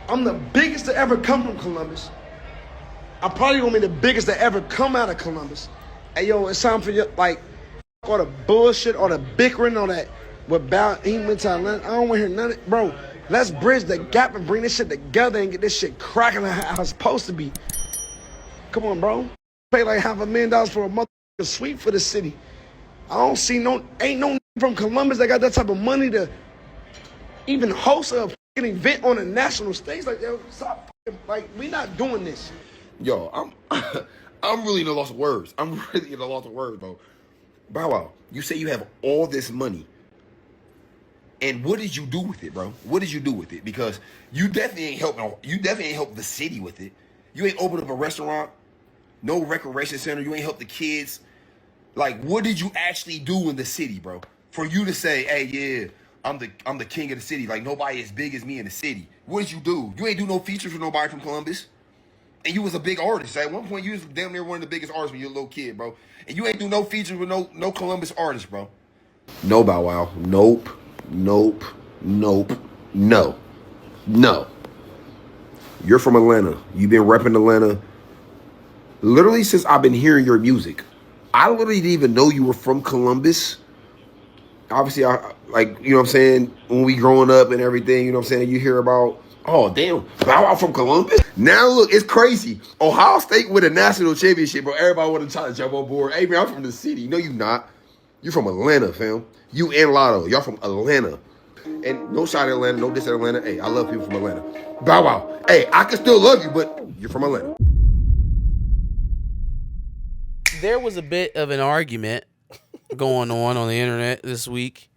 I'm the biggest to ever come from Columbus. I'm probably gonna be the biggest to ever come out of Columbus. Hey, yo, it's time for you, like, all the bullshit, all the bickering, all that. He went to Atlanta. I don't want to hear none of it. Bro, let's bridge the gap and bring this shit together and get this shit cracking how it's supposed to be. Come on, bro. Pay like $500,000 for a motherfucking suite for the city. I don't see ain't no from Columbus that got that type of money to even host a fucking event on a national stage. Like, yo, stop fucking, like, we not doing this. Yo, I'm really in a loss of words. I'm really in a loss of words, bro. Bow Wow, you say you have all this money. And what did you do with it, bro? What did you do with it? Because you definitely ain't helped the city with it. You ain't opened up a restaurant, no recreation center, you ain't helped the kids. Like, what did you actually do in the city, bro? For you to say, hey, yeah, I'm the king of the city. Like, nobody as big as me in the city. What did you do? You ain't do no features for nobody from Columbus. And you was a big artist. At one point, you was damn near one of the biggest artists when you were a little kid, bro. And you ain't do no features with no Columbus artists, bro. No, Bow Wow. Nope. No. You're from Atlanta. You've been repping Atlanta literally since I've been hearing your music. I literally didn't even know you were from Columbus. Obviously, you know what I'm saying, when we growing up and everything, you know what I'm saying, you hear about, oh, damn, Bow Wow from Columbus? Now, look, it's crazy. Ohio State with a national championship, bro. Everybody want to try to jump on board. Hey, man, I'm from the city. No, you not. You from Atlanta, fam. You and Lotto. Y'all from Atlanta. And no shot at Atlanta, no diss at Atlanta. Hey, I love people from Atlanta. Bow Wow. Hey, I can still love you, but you're from Atlanta. There was a bit of an argument going on the internet this week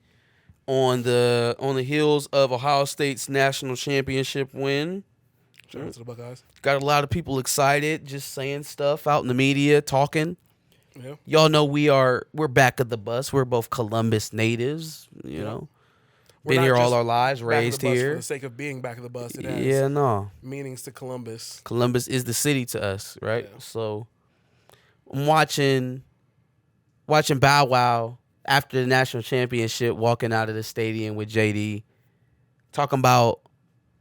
on the heels of Ohio State's national championship win. Shout out to the Buckeyes. Got a lot of people excited, just saying stuff out in the media, talking. Yeah. Y'all know we're back of the bus. We're both Columbus natives, you know. Been here all our lives, raised here. For the sake of being back of the bus, it has meanings to Columbus. Columbus is the city to us, right? Yeah. So I'm watching Bow Wow after the national championship, walking out of the stadium with JD, talking about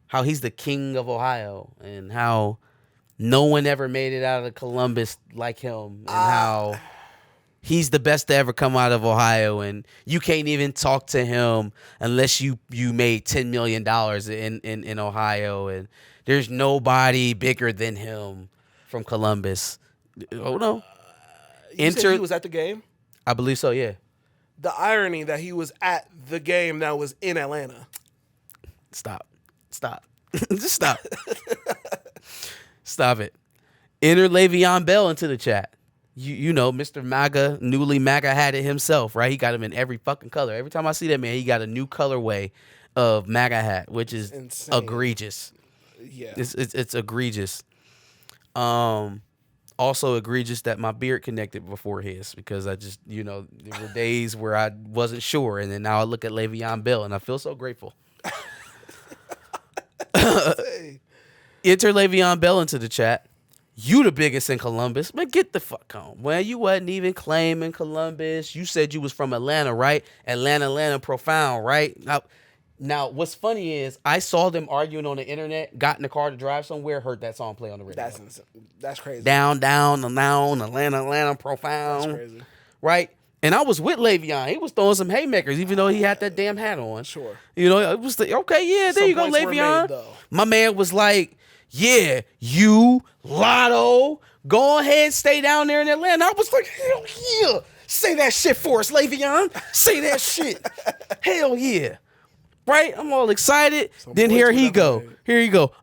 how he's the king of Ohio and how no one ever made it out of Columbus like him, and how he's the best to ever come out of Ohio, and you can't even talk to him unless you made $10 million in Ohio, and there's nobody bigger than him from Columbus. Oh no. You said he was at the game? I believe so, yeah. The irony that he was at the game that was in Atlanta. Stop. Just stop. Stop it. Enter Le'Veon Bell into the chat. You know, Mr. MAGA, newly MAGA had it himself, right? He got him in every fucking color. Every time I see that man, he got a new colorway of MAGA hat, which is insane. Egregious. Yeah. It's egregious. Also egregious that my beard connected before his, because I just, you know, there were days where I wasn't sure, and then now I look at Le'Veon Bell and I feel so grateful. Enter Le'Veon Bell into the chat. You the biggest in Columbus. Man, get the fuck on. Well, you wasn't even claiming Columbus. You said you was from Atlanta, right? Atlanta profound, right? Now, what's funny is I saw them arguing on the internet, got in the car to drive somewhere, heard that song play on the radio. That's crazy. Down, Atlanta profound. That's crazy. Right? And I was with Le'Veon. He was throwing some haymakers, even though he had that damn hat on. Sure. You know, it was okay, yeah, there you go, Le'Veon. My man was like, yeah, you, Lotto, go ahead, stay down there in Atlanta. I was like, hell yeah. Say that shit for us, Le'Veon. Say that shit. Hell yeah. Right? I'm all excited. Then here he go.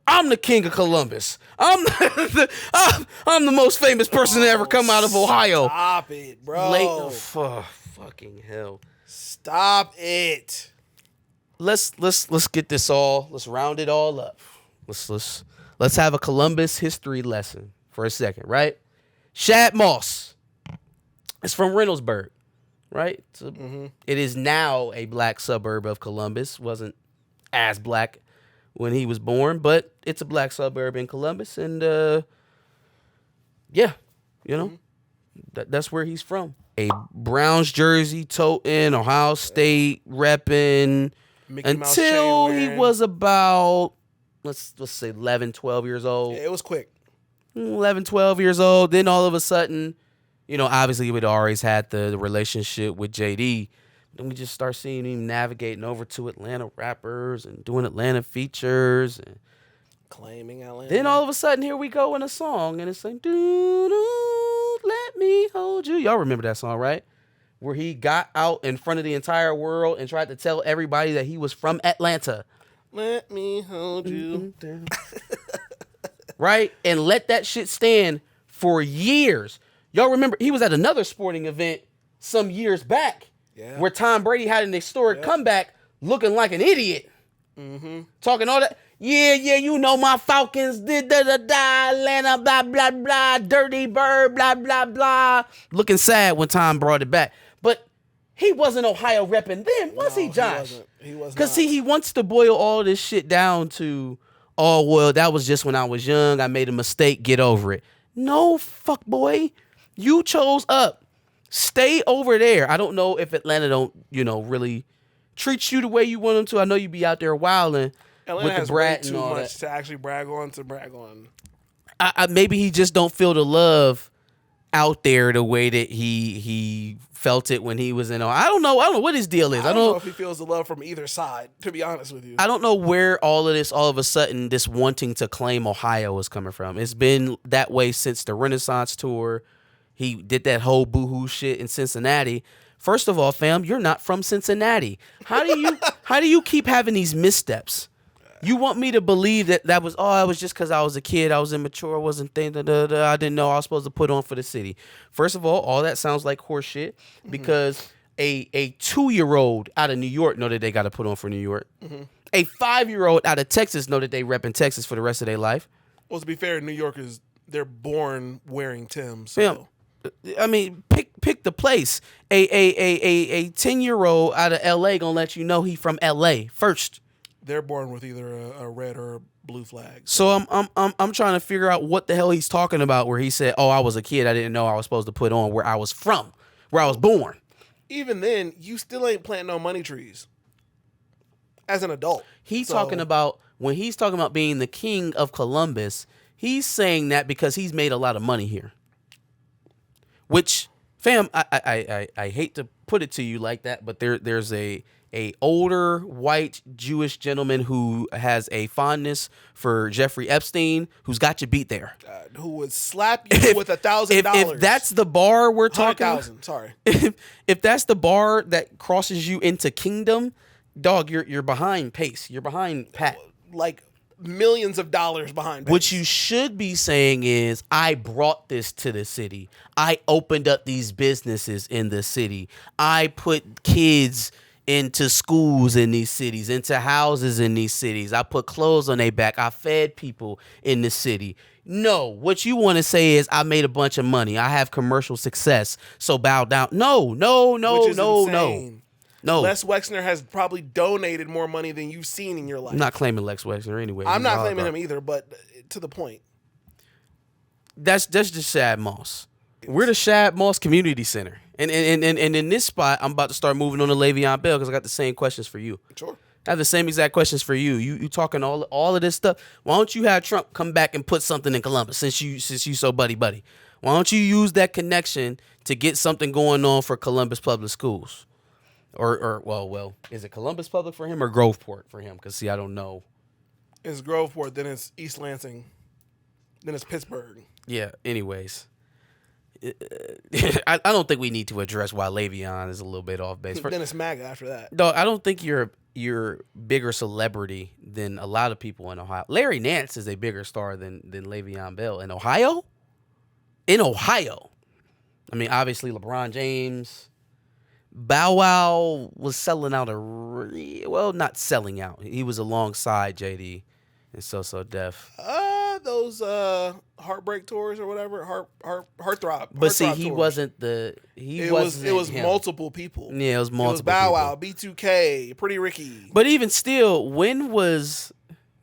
I'm the king of Columbus. I'm the most famous person to ever come out of Ohio. Stop it, bro. Fucking hell. Stop it. Let's get this all. Let's round it all up. Let's have a Columbus history lesson for a second, right? Shad Moss is from Reynoldsburg, right? It is now a black suburb of Columbus. Wasn't as black when he was born, but it's a black suburb in Columbus, and yeah, you know, that's where he's from. A Browns jersey toting, Ohio State repping, until he was about let's say 11, 12 years old. Yeah, it was quick. 11, 12 years old. Then all of a sudden, obviously we'd always had the relationship with JD. Then we just start seeing him navigating over to Atlanta rappers and doing Atlanta features. And Claiming Atlanta. then all of a sudden, here we go in a song. And it's like, doo-doo, let me hold you. Y'all remember that song, right? Where he got out in front of the entire world and tried to tell everybody that he was from Atlanta. Let me hold you. Right? And let that shit stand for years. Y'all remember he was at another sporting event some years back where Tom Brady had an historic comeback looking like an idiot. Talking all that. Yeah, my Falcons did Atlanta, blah, blah, blah, dirty bird, blah, blah, blah. Looking sad when Tom brought it back. But he wasn't Ohio repping then, was he, Josh? He was not. Because, see, he wants to boil all this shit down to, oh, well, that was just when I was young. I made a mistake. Get over it. No, fuck boy. You chose up. Stay over there. I don't know if Atlanta don't, really treat you the way you want them to. I know you be out there wilding Atlanta with the has brat way and too all much that. to actually brag on. Maybe he just don't feel the love out there the way that he felt it when he was in. I don't know what his deal is. I don't know if he feels the love from either side, to be honest with you. I don't know where all of a sudden this wanting to claim Ohio is coming from. It's been that way since the Renaissance tour. He did that whole boohoo shit in Cincinnati. First of all, fam, you're not from Cincinnati. How do you keep having these missteps? You want me to believe that was just because I was a kid, I was immature, I wasn't thinking, I didn't know I was supposed to put on for the city. First of all that sounds like horse shit because a 2-year-old out of New York know that they got to put on for New York. A 5-year-old out of Texas know that they rep in Texas for the rest of their life. Well, to be fair, New Yorkers, they're born wearing Timbs. So. Fam, I mean, pick the place. A 10-year-old out of LA gonna let you know he from LA first. They're born with either a red or a blue flag. So I'm trying to figure out what the hell he's talking about where he said, "Oh, I was a kid, I didn't know I was supposed to put on where I was from, where I was born." Even then, you still ain't planting no money trees. As an adult. He's talking about when he's talking about being the king of Columbus, he's saying that because he's made a lot of money here. Which, fam, I hate to put it to you like that, but there's a older white Jewish gentleman who has a fondness for Jeffrey Epstein, who's got you beat there. Who would slap you with $1,000? If that's the bar we're talking, 100,000. Sorry. If that's the bar that crosses you into kingdom, dog, you're behind pace. You're behind Pat. Like millions of dollars behind. What you should be saying is, I brought this to the city. I opened up these businesses in the city. I put kids into schools in these cities, into houses in these cities. I put clothes on their back. I fed people in the city. No, what you want to say is I made a bunch of money. I have commercial success. So bow down. No. Les Wexner has probably donated more money than you've seen in your life. I'm not claiming Lex Wexner anyway. I'm not claiming him either, but to the point. That's just Shad Moss. We're the Shad Moss Community Center. And in this spot, I'm about to start moving on to Le'Veon Bell because I got the same questions for you. Sure. I have the same exact questions for you. You talking all of this stuff. Why don't you have Trump come back and put something in Columbus since you so buddy? Why don't you use that connection to get something going on for Columbus Public Schools? Or is it Columbus Public for him or Groveport for him? Because, see, I don't know. It's Groveport, then it's East Lansing, then it's Pittsburgh. Yeah, anyways. I don't think we need to address why Le'Veon is a little bit off base. Then it's MAGA after that. No, I don't think you're bigger celebrity than a lot of people in Ohio. Larry Nance is a bigger star than Le'Veon Bell in Ohio. In Ohio, I mean, obviously LeBron James. Bow Wow was selling out not selling out. He was alongside JD and So Def. Those heartbreak tours or whatever, heartthrob. But see, he tours. wasn't It was him. multiple people. Yeah, it was multiple. It was Bow Wow, B2K, Pretty Ricky. But even still, when was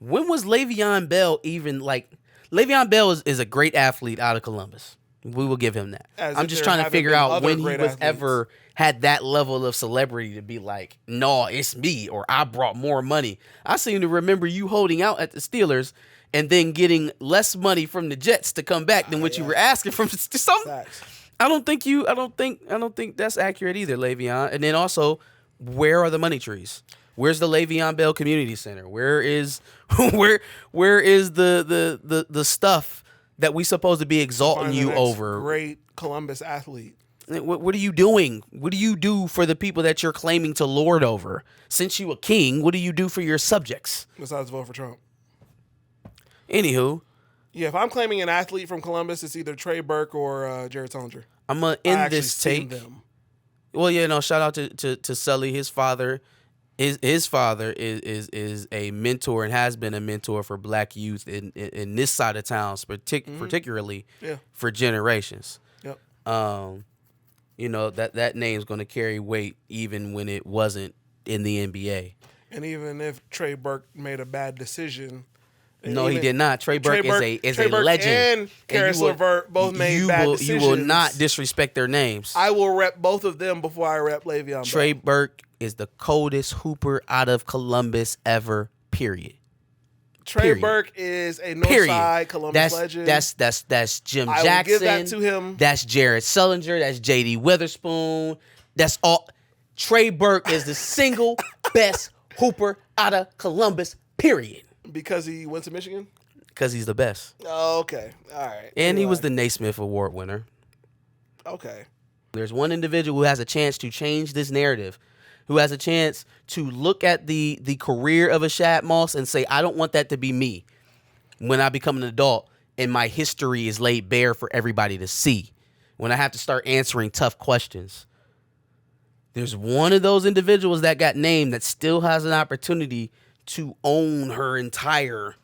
Le'Veon Bell even like? Le'Veon Bell is a great athlete out of Columbus. We will give him that. As I'm if just there trying to haven't figure been out other when he great was athletes. ever had that level of celebrity to be like, no, it's me, or I brought more money. I seem to remember you holding out at the Steelers and then getting less money from the Jets to come back than what you were asking from some. Facts. I don't think that's accurate either, Le'Veon. And then also, where are the money trees? Where's the Le'Veon Bell Community Center? Where is the stuff that we supposed to be exalting Find the you next over? great Columbus athlete. What are you doing? What do you do for the people that you're claiming to lord over? Since you a king, what do you do for your subjects? Besides vote for Trump. Anywho, Yeah, if I'm claiming an athlete from Columbus, it's either Trey Burke or Jared Tullinger. I'm gonna I end actually this seen take. them. Well, yeah, no. Shout out to Sully. His father, his father is a mentor and has been a mentor for Black youth in this side of town, particularly Yeah. for generations. Yep. You know that name's going to carry weight even when it wasn't in the NBA. And even if Trey Burke made a bad decision. No, he even- did not. Trey Burke is Trey a Burke legend. and Karis you will- LeVert both made bad decisions. You will not disrespect their names. I will rep both of them before I rep Le'Veon Trey Bell. Burke is the coldest hooper out of Columbus ever. Period. Trey period. Burke is a Period. Northside Columbus legend. That's Jim I will Jackson. give that to him. That's Jared Sullinger. That's J.D. Witherspoon. That's all. Trey Burke is the single best hooper out of Columbus. Period. Because he went to Michigan? Because he's the best. Oh, okay. All right. And he was the Naismith Award winner. Okay. There's one individual who has a chance to change this narrative, who has a chance to look at the career of a Shad Moss and say, I don't want that to be me when I become an adult and my history is laid bare for everybody to see, when I have to start answering tough questions. There's one of those individuals that got named that still has an opportunity to own her entire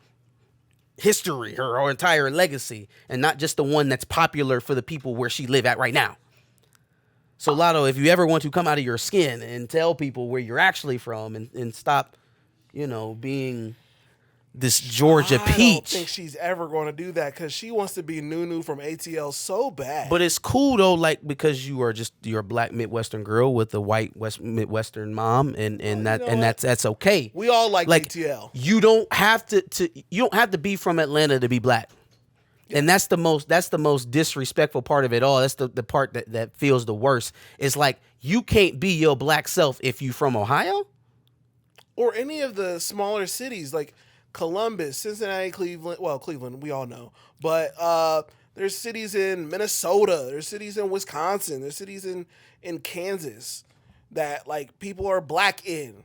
history, her entire legacy, and not just the one that's popular for the people where she live at right now. So Lotto, if you ever want to come out of your skin and tell people where you're actually from and stop, being this Georgia I don't think peach. she's ever going to do that because she wants to be Nunu from ATL so bad. But it's cool though, like because you're a black Midwestern girl with a white Midwestern mom, and that's okay. We all like ATL. You don't have to be from Atlanta to be black. And that's the most disrespectful part of it all. That's the part that feels the worst. It's like you can't be your black self if you from Ohio or any of the smaller cities like Columbus, Cincinnati, Cleveland. Well, Cleveland, we all know. But there's cities in Minnesota. There's cities in Wisconsin. There's cities in Kansas that like people are black in.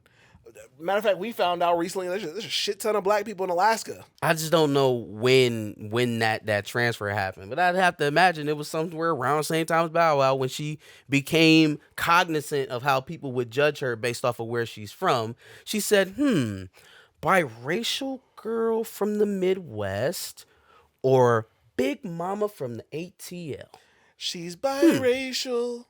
Matter of fact, we found out recently there's a shit ton of black people in Alaska. I just don't know when that transfer happened, but I'd have to imagine it was somewhere around the same time as Bow Wow when she became cognizant of how people would judge her based off of where she's from. She said, biracial girl from the Midwest or big mama from the ATL? She's biracial.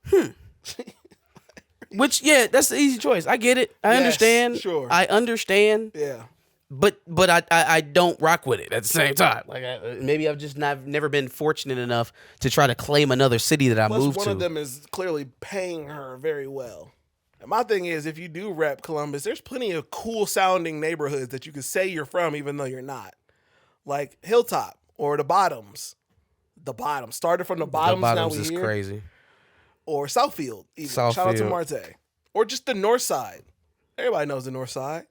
Which, yeah, that's the easy choice. I get it. I understand. Sure. I understand. Yeah. But I don't rock with it at the same time. Like maybe I've just never been fortunate enough to try to claim another city that I moved to. One of them is clearly paying her very well. And my thing is, if you do rep Columbus, there's plenty of cool sounding neighborhoods that you can say you're from even though you're not. Like Hilltop or the Bottoms. The Bottoms. Started from the Bottoms. The Bottoms now we is here. Crazy. Or Southfield. Even. Shout out to Marte. Or just the North Side. Everybody knows the North Side.